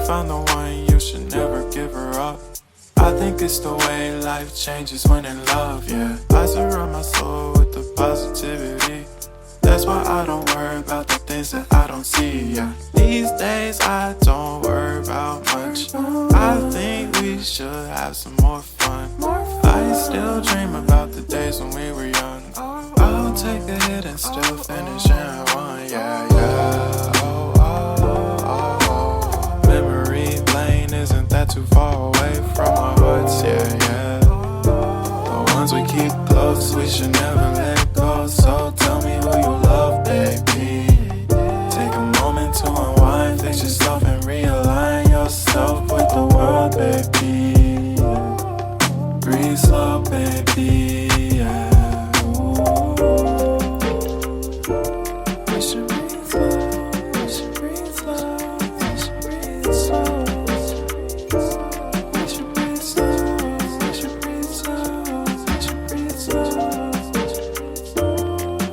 found the one, you should never give her up. I think it's the way life changes when in love, yeah. I surround my soul with the positivity. That's why I don't worry about the things that I don't see, yeah. These days I don't worry about much. I think we should have some more fun. I still dream about the days when we were young. I'll take a hit and still finish in one, yeah, yeah. Oh, oh, oh, oh. Memory lane, isn't that too far away from our hearts, yeah, yeah. The ones we keep close, we should never let go. So tell me who you love, baby. Take a moment to unwind, fix yourself and realign yourself with the world, baby. Breathe slow, baby, yeah. We should breathe slow, we should breathe slow, we should breathe slow. We should breathe slow, we should breathe slow, we should breathe slow.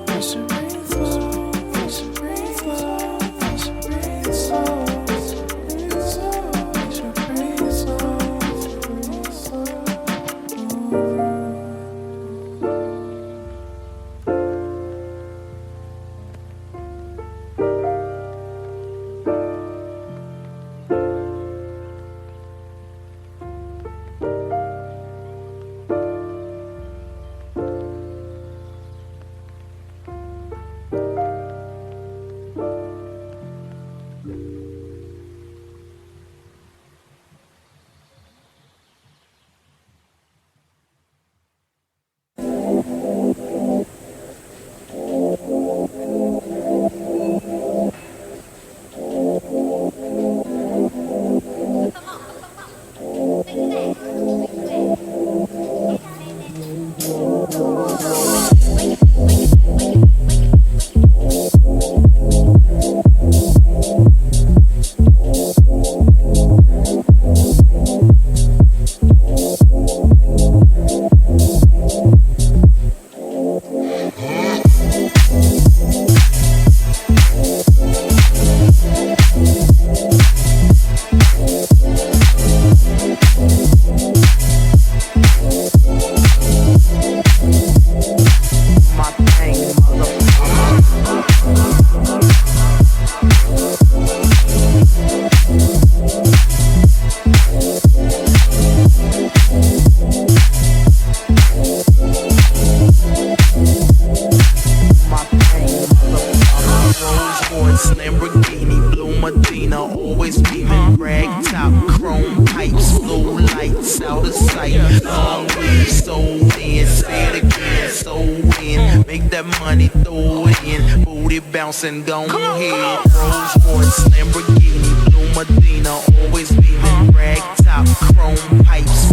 We should breathe slow, we should breathe slow, we should breathe slow. We should breathe slow, breathe slow. And go ahead, Rolls Royce, Lamborghini, Blue Medina, always beaming, rag top, chrome pipes,